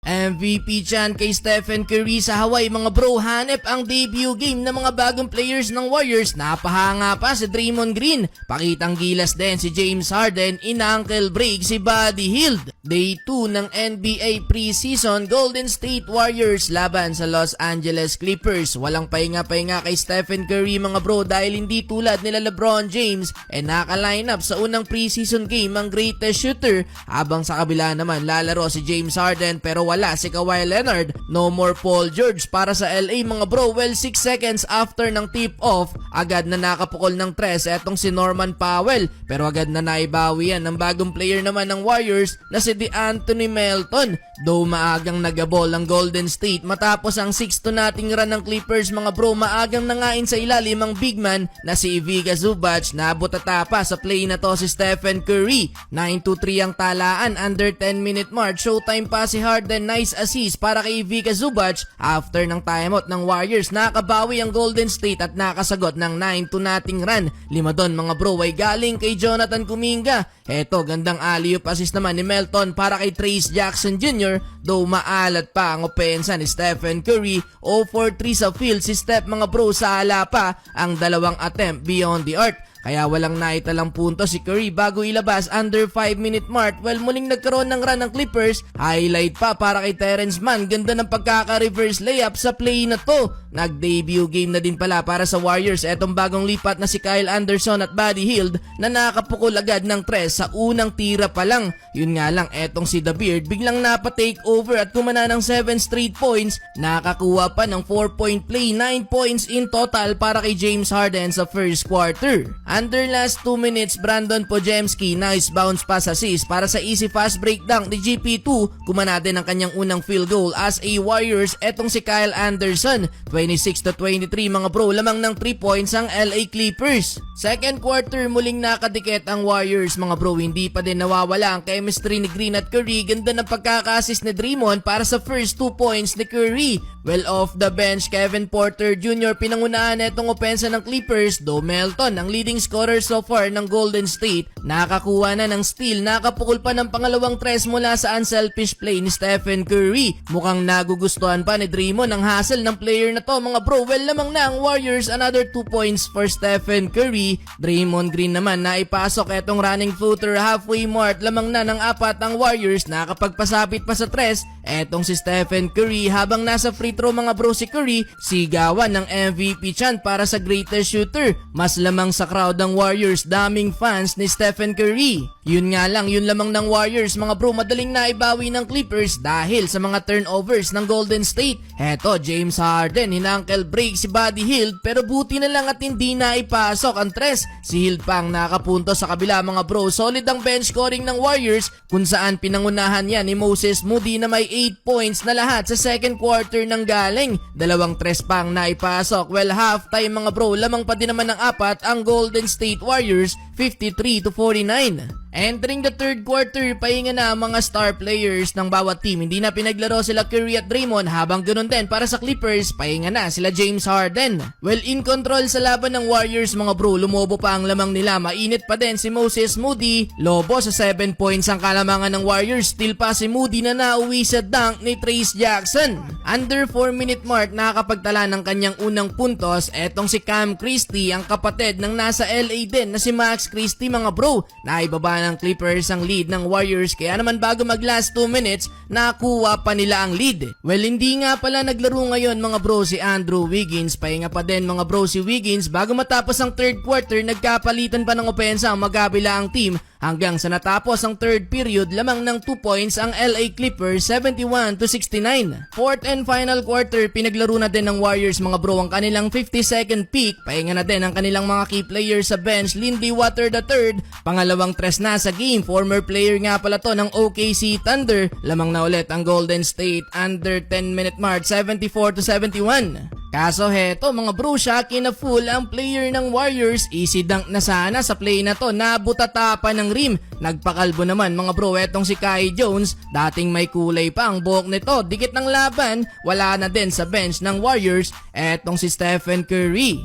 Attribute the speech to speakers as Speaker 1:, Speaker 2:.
Speaker 1: MVP dyan kay Stephen Curry sa Hawaii mga bro. Hanep ang debut game ng mga bagong players ng Warriors. Napahanga pa si Draymond Green. Pakitang gilas din si James Harden. In-ankle break si Buddy Hield. Day 2 ng NBA preseason, Golden State Warriors laban sa Los Angeles Clippers. Walang pahinga-pahinga kay Stephen Curry mga bro dahil hindi tulad nila LeBron James naka-line up sa unang preseason game ang greatest shooter, habang sa kabila naman lalaro si James Harden pero wala si Kawhi Leonard. No more Paul George para sa LA mga bro. Well, 6 seconds after ng tip-off, agad na nakapukol ng 3 etong si Norman Powell, pero agad na naibawi yan ng bagong player naman ng Warriors na si Anthony Melton. Though maagang nagabol ang Golden State matapos ang 6-0 run ng Clippers mga bro, maagang nangain sa ilalim ang big man na si Ivica Zubac. Nabutata pa sa play na to si Stephen Curry. 9-3 ang talaan, under 10-minute mark. Showtime pa si Harden, nice assist para kay Ivica Zubac. After ng timeout ng Warriors, nakabawi ang Golden State at nakasagot ng 9-0 run. 5 doon mga bro ay galing kay Jonathan Kuminga. Eto, gandang alley-oop assist naman ni Melton para kay Trayce Jackson Jr. Though maalat pa ang opensa ni Stephen Curry, 0-for-3 sa field si Steph mga bro, sa hala pa ang dalawang attempt beyond the arc. Kaya walang naitalang punto si Curry bago ilabas under 5-minute mark. Well, muling nagkaroon ng run ng Clippers. Highlight pa para kay Terrence Mann. Ganda ng pagkaka-reverse layup sa play na to. Nag-debut game na din pala para sa Warriors etong bagong lipat na si Kyle Anderson at Buddy Hield na nakapukol agad ng 3 sa unang tira pa lang. Yun nga lang, etong si The Beard biglang napa-take over at kumana ng 7 straight points. Nakakuha pa ng 4-point play, 9 points in total para kay James Harden sa first quarter. Under last 2 minutes, Brandon Podziemski, nice bounce pass assist para sa easy fast break dunk ni GP2. Kumana din ang kanyang unang field goal as a Warriors. Etong si Kyle Anderson, 26-23 mga bro, lamang ng 3 points ang LA Clippers. Second quarter, muling nakadikit ang Warriors mga bro. Hindi pa din nawawala ang chemistry ni Green at Curry. Ganda ng pagkaka-assist ni Draymond para sa first 2 points ni Curry. Well, off the bench, Kevin Porter Jr. pinangunahan etong opensa ng Clippers, though Melton ang leading scorer so far ng Golden State. Nakakuha na ng steal, nakapukol pa ng pangalawang 3 mula sa unselfish play ni Stephen Curry. Mukhang nagugustuhan pa ni Draymond ang hustle ng player na to mga bro. Well, lamang na ang Warriors, another 2 points for Stephen Curry. Draymond Green naman naipasok etong running floater halfway mark, lamang na ng 4 ang Warriors. Nakapagpasabit pa sa 3 etong si Stephen Curry. Habang nasa free throw mga bro si Curry, sigawan ng MVP chant para sa greatest shooter. Mas lamang sa crowd ng Warriors, daming fans ni Stephen Curry. Yun nga lang, yun lamang ng Warriors mga bro, madaling naibawi ng Clippers dahil sa mga turnovers ng Golden State. Heto, James Harden, hinankle break si Buddy Hield pero buti na lang at hindi na ipasok ang 3. Si Hield pang nakapunto sa kabila mga bro. Solid ang bench scoring ng Warriors kung saan pinangunahan yan ni Moses Moody na may 8 points na lahat sa second quarter ng galing. 2 3 pang naipasok. Well, halftime mga bro, lamang pa din naman ng 4 ang Golden State Warriors, 53-49. Entering the third quarter, pahinga na ang mga star players ng bawat team. Hindi na pinaglaro sila Curry at Draymond, habang ganoon din para sa Clippers, pahinga na sila James Harden. Well, in control sa laban ng Warriors mga bro, lumobo pa ang lamang nila. Mainit pa din si Moses Moody. Lobo sa 7 points ang kalamangan ng Warriors. Still pa si Moody na nauwi sa dunk ni Trayce Jackson. Under 4-minute mark, nakakapagtala ng kanyang unang puntos. Etong si Cam Christie, ang kapatid ng nasa LA din na si Max Christie mga bro. Naibaba ng Clippers ang lead ng Warriors, kaya naman bago mag last 2 minutes, nakuha pa nila ang lead. Well, hindi nga pala naglaro ngayon mga bro si Andrew Wiggins. Pahinga pa din mga bro si Wiggins bago matapos ang third quarter. Nagkapalitan pa ng opensa ang magkabila ang team hanggang sa natapos ang third period, lamang ng 2 points ang LA Clippers, 71-69. Fourth and final quarter, pinaglaro na din ng Warriors mga bro ang kanilang 50-second peak. Pahinga na din ang kanilang mga key players sa bench. Lindy Water III, pangalawang 3 na sa game. Former player nga pala to ng OKC Thunder. Lamang na ulit ang Golden State under 10-minute mark, 74-71. Kaso heto mga bro, Shaqtin' a Fool ang player ng Warriors. Easy dunk na sana sa play na to, nabutata pa ng rim. Nagpakalbo naman mga bro etong si Kai Jones. Dating may kulay pa ang buhok nito. Dikit ng laban, wala na din sa bench ng Warriors etong si Stephen Curry.